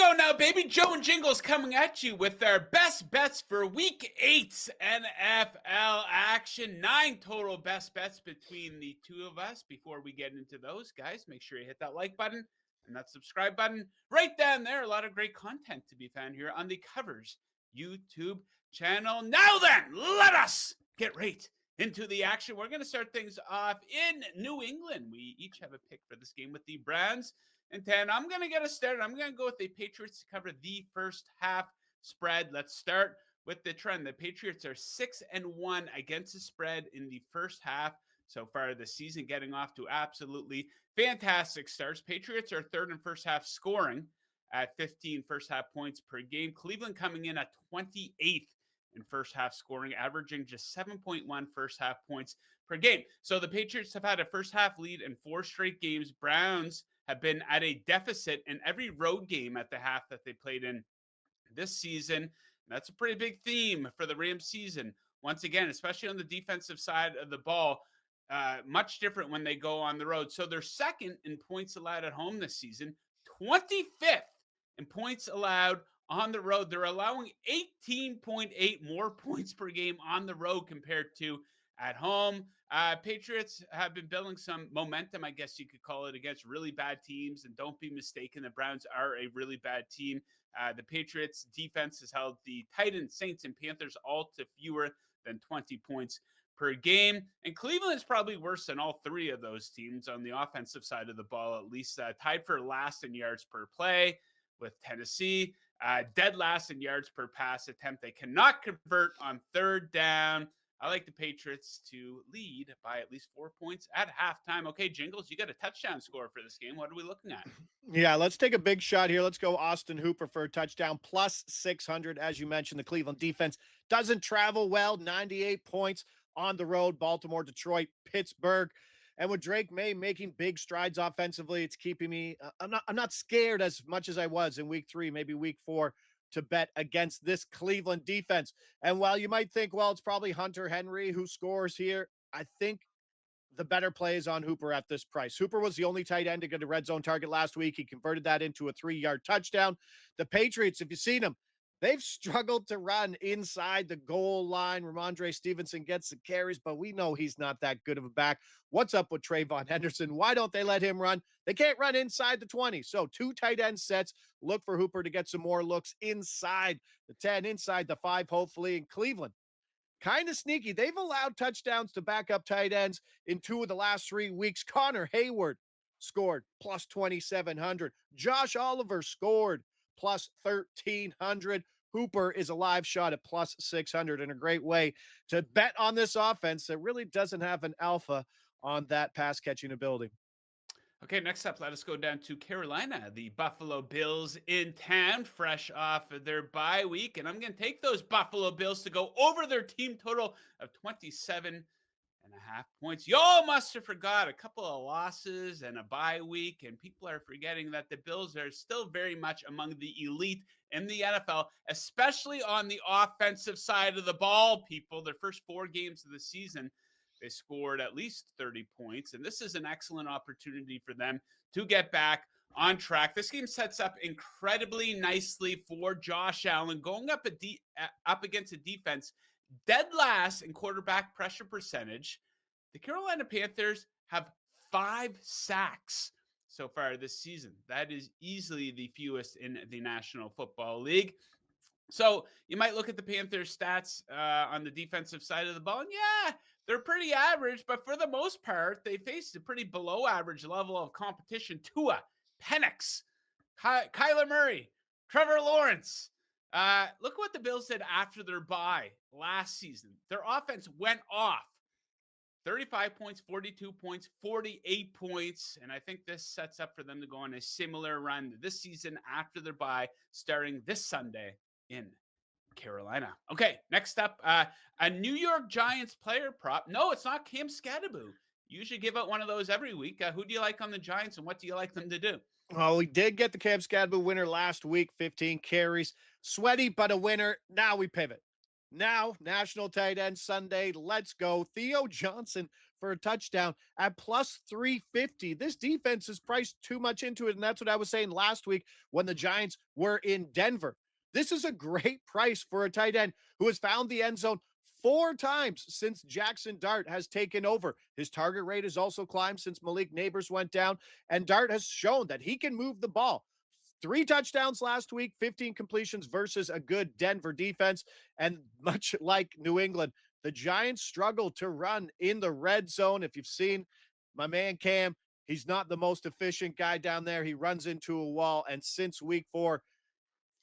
go now, baby. Joe and Jingles coming at you with our best bets for Week 8 NFL action. 9 total best bets between the two of us. Before we get into those, guys, make sure you hit that like button and that subscribe button right down there. A lot of great content to be found here on the Covers YouTube channel. Now then, let us get right into the action. We're going to start things off in New England. We each have a pick for this game with the Browns and 10. I'm going to get us started. I'm going to go with the Patriots to cover the first half spread. Let's start with the trend. The Patriots are 6-1 against the spread in the first half so far this season, getting off to absolutely fantastic starts. Patriots are third in first half scoring at 15 first half points per game. Cleveland coming in at 28th in first half scoring, averaging just 7.1 first half points per game. So the Patriots have had a first half lead in 4 straight games. Browns have been at a deficit in every road game at the half that they played in this season. That's a pretty big theme for the Rams season. Once again, especially on the defensive side of the ball, much different when they go on the road. So they're second in points allowed at home this season, 25th in points allowed on the road. They're allowing 18.8 more points per game on the road compared to at home. Patriots have been building some momentum, I guess you could call it, against really bad teams. And don't be mistaken, the Browns are a really bad team. The Patriots defense has held the Titans, Saints, and Panthers all to fewer than 20 points per game. And Cleveland is probably worse than all 3 of those teams on the offensive side of the ball, at least tied for last in yards per play with Tennessee, dead last in yards per pass attempt. They cannot convert on third down. I like the Patriots to lead by at least 4 points at halftime. Okay, Jingles, you got a touchdown score for this game. What are we looking at? Yeah, let's take a big shot here. Let's go Austin Hooper for a touchdown, plus 600. As you mentioned, the Cleveland defense doesn't travel well, 98 points on the road, Baltimore, Detroit, Pittsburgh. And with Drake May making big strides offensively, it's keeping me I'm not scared as much as I was in week 3, maybe week 4, to bet against this Cleveland defense. And while you might think, well, it's probably Hunter Henry who scores here, I think the better play is on Hooper at this price. Hooper was the only tight end to get a red zone target last week. He converted that into a 3-yard touchdown. The Patriots, if you've seen them, they've struggled to run inside the goal line. Ramondre Stevenson gets the carries, but we know he's not that good of a back. What's up with Trayvon Henderson? Why don't they let him run? They can't run inside the 20. So 2 tight end sets. Look for Hooper to get some more looks inside the 10, inside the 5, hopefully, in Cleveland. Kind of sneaky. They've allowed touchdowns to backup tight ends in 2 of the last 3 weeks. Connor Hayward scored plus 2,700. Josh Oliver scored plus 1,300. Hooper is a live shot at plus 600 and a great way to bet on this offense that really doesn't have an alpha on that pass catching ability. Okay, next up, let us go down to Carolina. The Buffalo Bills in town, fresh off of their bye week. And I'm going to take those Buffalo Bills to go over their team total of 27.5 points. Y'all must have forgot a couple of losses and a bye week, and people are forgetting that the Bills are still very much among the elite in the NFL, especially on the offensive side of the ball, people. Their first 4 games of the season, they scored at least 30 points, and this is an excellent opportunity for them to get back on track. This game sets up incredibly nicely for Josh Allen going up against a defense dead last in quarterback pressure percentage. The Carolina Panthers have 5 sacks so far this season. That is easily the fewest in the National Football League. So you might look at the Panthers stats on the defensive side of the ball, and yeah, they're pretty average, but for the most part, they faced a pretty below average level of competition. Tua, Penix, Kyler Murray, Trevor Lawrence. Look what the Bills did after their bye last season. Their offense went off. 35 points, 42 points, 48 points. And I think this sets up for them to go on a similar run this season after their bye, starting this Sunday in Carolina. Okay, next up, a New York Giants player prop. No, it's not Cam Scatteraboo. You usually give out one of those every week. Who do you like on the Giants, and what do you like them to do? Well, we did get the Cam Scadaboo winner last week, 15 carries. Sweaty, but a winner. Now we pivot. Now, national tight end Sunday. Let's go. Theo Johnson for a touchdown at plus 350. This defense is priced too much into it. And that's what I was saying last week when the Giants were in Denver. This is a great price for a tight end who has found the end zone 4 times since Jackson Dart has taken over. His target rate has also climbed since Malik Neighbors went down, and Dart has shown that he can move the ball. 3 touchdowns last week, 15 completions versus a good Denver defense. And much like New England, the Giants struggle to run in the red zone. If you've seen my man Cam, he's not the most efficient guy down there. He runs into a wall. And since week 4,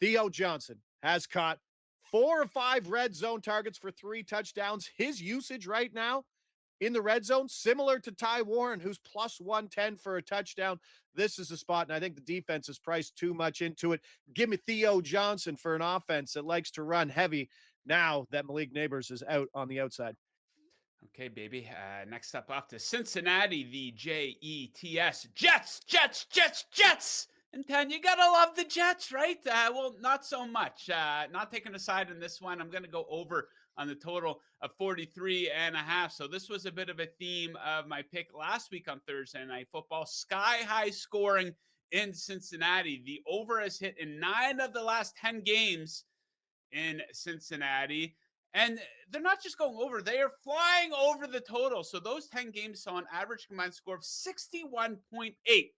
Theo Johnson has caught 4 or 5 red zone targets for 3 touchdowns. His usage right now in the red zone, similar to Ty Warren, who's plus 110 for a touchdown. This is a spot, and I think the defense is priced too much into it. Give me Theo Johnson for an offense that likes to run heavy now that Malik Neighbors is out on the outside. Okay, baby. Next up off to Cincinnati, the Jets. Jets. And Ten, you gotta love the Jets, right? Well, not so much. Not taking a side in this one. I'm gonna go over on the total of 43.5. So this was a bit of a theme of my pick last week on Thursday Night Football. Sky high scoring in Cincinnati. The over has hit in 9 of the last 10 games in Cincinnati. And they're not just going over, they are flying over the total. So those 10 games saw an average combined score of 61.8.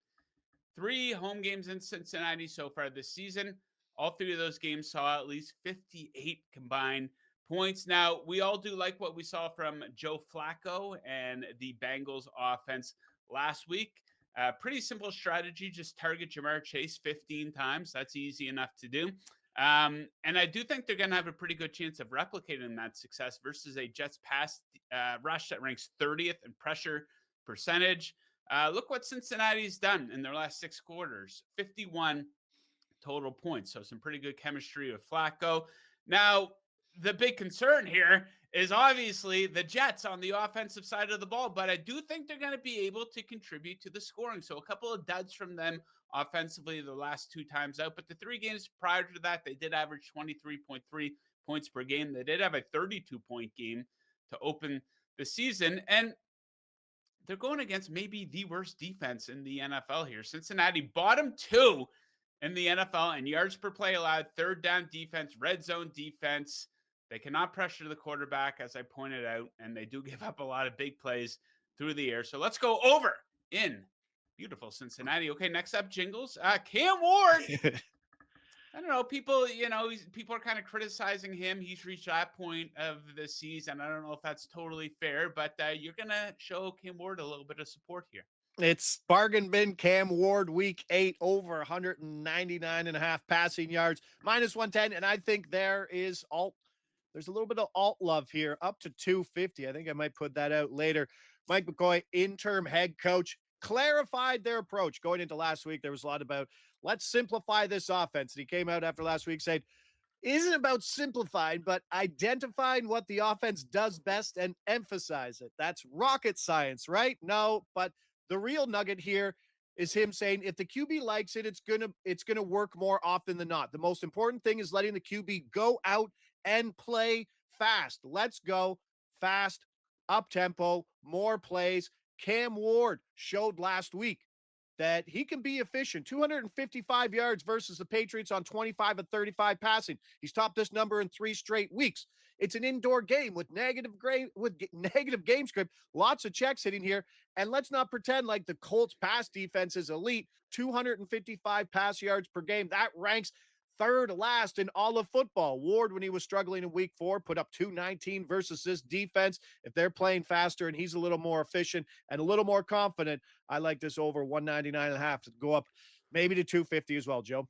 3 home games in Cincinnati so far this season. All 3 of those games saw at least 58 combined points. Now, we all do like what we saw from Joe Flacco and the Bengals offense last week. Pretty simple strategy. Just target Jamar Chase 15 times. That's easy enough to do. And I do think they're going to have a pretty good chance of replicating that success versus a Jets pass rush that ranks 30th in pressure percentage. Look what Cincinnati's done in their last 6 quarters, 51 total points. So some pretty good chemistry with Flacco. Now, the big concern here is obviously the Jets on the offensive side of the ball, but I do think they're going to be able to contribute to the scoring. So a couple of duds from them offensively the last 2 times out, but the 3 games prior to that, they did average 23.3 points per game. They did have a 32-point game to open the season, and they're going against maybe the worst defense in the NFL here. Cincinnati, bottom 2 in the NFL and yards per play allowed, 3rd down defense, red zone defense. They cannot pressure the quarterback, as I pointed out, and they do give up a lot of big plays through the air. So let's go over in beautiful Cincinnati. Okay, next up, Jingles. Cam Ward. I don't know. People are kind of criticizing him. He's reached that point of the season. I don't know if that's totally fair, but you're going to show Cam Ward a little bit of support here. It's bargain bin Cam Ward week 8 over 199.5 passing yards, minus 110. And I think there's a little bit of alt love here, up to 250. I think I might put that out later. Mike McCoy, interim head coach, clarified their approach going into last week. There was a lot about let's simplify this offense. And he came out after last week saying, isn't about simplifying, but identifying what the offense does best and emphasize it. That's rocket science, right? No, but the real nugget here is him saying if the QB likes it, it's gonna work more often than not. The most important thing is letting the QB go out and play fast. Let's go fast, up tempo, more plays. Cam Ward showed last week that he can be efficient. 255 yards versus the Patriots on 25 of 35 passing. He's topped this number in 3 straight weeks. It's an indoor game with negative game script. Lots of checks hitting here. And let's not pretend like the Colts pass defense is elite. 255 pass yards per game. That ranks 3rd last in all of football. Ward, when he was struggling in week 4, put up 219 versus this defense. If they're playing faster and he's a little more efficient and a little more confident, I like this over 199.5 to go up maybe to 250 as well, Joe.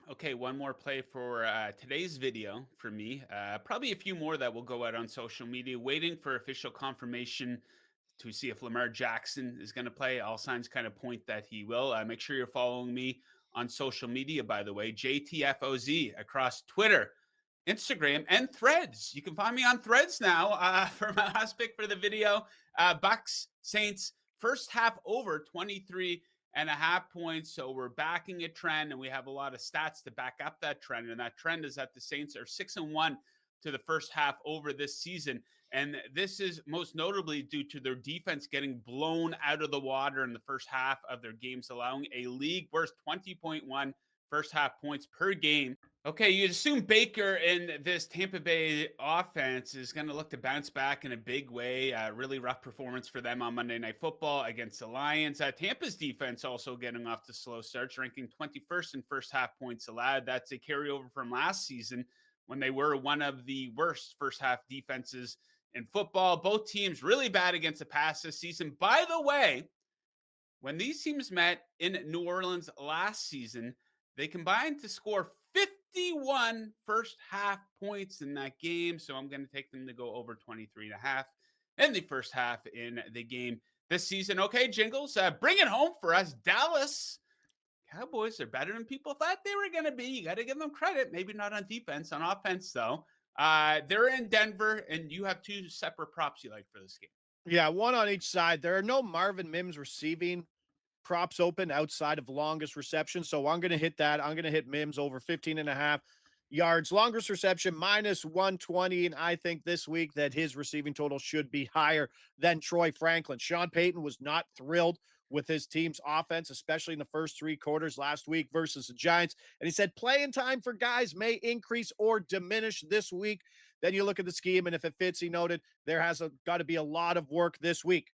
Okay, one more play for today's video for me. Probably a few more that will go out on social media, waiting for official confirmation to see if Lamar Jackson is going to play. All signs kind of point that he will. Make sure you're following me on social media, by the way, JTFOZ across Twitter, Instagram, and Threads. You can find me on Threads now for my last pick for the video. Bucs, Saints, first half over 23.5 points. So we're backing a trend, and we have a lot of stats to back up that trend. And that trend is that the Saints are 6-1 to the first half over this season. And this is most notably due to their defense getting blown out of the water in the first half of their games, allowing a league worst 20.1 first half points per game. Okay, you'd assume Baker and this Tampa Bay offense is going to look to bounce back in a big way. Really rough performance for them on Monday Night Football against the Lions. Tampa's defense also getting off to slow starts, ranking 21st in first half points allowed. That's a carryover from last season when they were one of the worst first half defenses in football. Both teams really bad against the pass this season. By the way, when these teams met in New Orleans last season, they combined to score 51 first half points in that game. So I'm going to take them to go over 23 and a half in the first half in the game this season. Okay, Jingles, bring it home for us. Dallas Cowboys are better than people thought they were going to be. You got to give them credit. Maybe not on defense. On offense, though. They're in Denver, and you have two separate props you like for this game. Yeah, one on each side. There are no Marvin Mims receiving props open outside of longest reception. So I'm going to hit that. I'm going to hit Mims over 15.5 yards. Longest reception minus 120. And I think this week that his receiving total should be higher than Troy Franklin. Sean Payton was not thrilled with his team's offense, especially in the first three quarters last week versus the Giants. And he said playing time for guys may increase or diminish this week. Then you look at the scheme, and if it fits, he noted there has got to be a lot of work this week.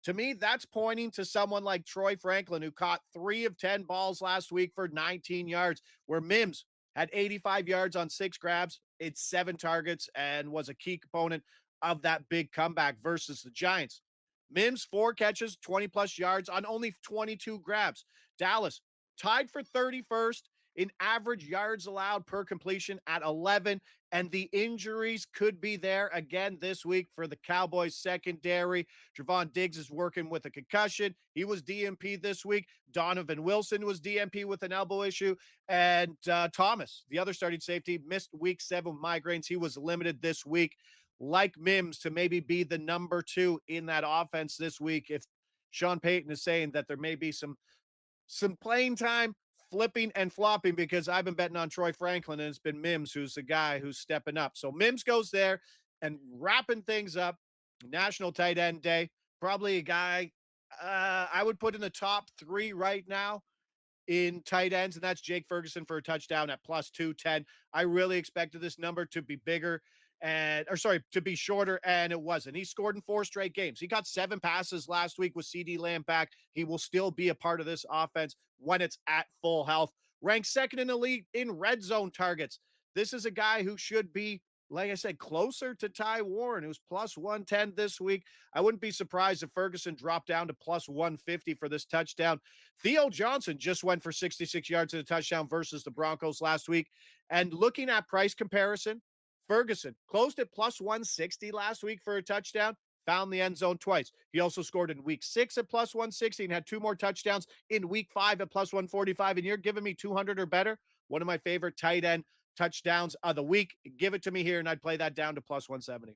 To me, that's pointing to someone like Troy Franklin, who caught 3 of 10 balls last week for 19 yards, where Mims had 85 yards on 6 grabs, it's 7 targets, and was a key component of that big comeback versus the Giants. Mims, 4 catches, 20 plus yards on only 22 grabs. Dallas tied for 31st in average yards allowed per completion at 11. And the injuries could be there again this week for the Cowboys secondary. Trevon Diggs is working with a concussion. He was DMP this week. Donovan Wilson was DMP with an elbow issue. And Thomas, the other starting safety, missed week 7 with migraines. He was limited this week. Like Mims to maybe be the number 2 in that offense this week. If Sean Payton is saying that there may be some playing time, flipping and flopping, because I've been betting on Troy Franklin and it's been Mims who's the guy who's stepping up. So Mims goes there and wrapping things up. National Tight End Day, probably a guy I would put in the top 3 right now in tight ends, and that's Jake Ferguson for a touchdown at plus 210. I really expected this number to be bigger to be shorter, and it wasn't. He scored in 4 straight games. He got 7 passes last week with CD Lamb back. He will still be a part of this offense when it's at full health. Ranked second in the league in red zone targets. This is a guy who should be, like I said, closer to Ty Warren, who's plus 110 this week. I wouldn't be surprised if Ferguson dropped down to plus 150 for this touchdown. Theo Johnson just went for 66 yards and a touchdown versus the Broncos last week. And looking at price comparison, Ferguson closed at plus 160 last week for a touchdown, found the end zone twice. He also scored in week 6 at plus 160 and had 2 more touchdowns in week 5 at plus 145. And you're giving me 200 or better. One of my favorite tight end touchdowns of the week. Give it to me here, and I'd play that down to plus 170.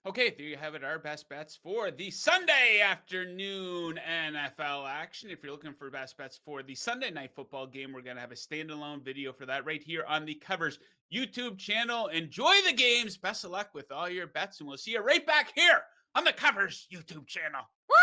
Okay, there you have it. Our best bets for the Sunday afternoon NFL action. If you're looking for best bets for the Sunday night football game, we're going to have a standalone video for that right here on the Covers YouTube channel. Enjoy the games. Best of luck with all your bets, and we'll see you right back here on the Covers YouTube channel. Woo!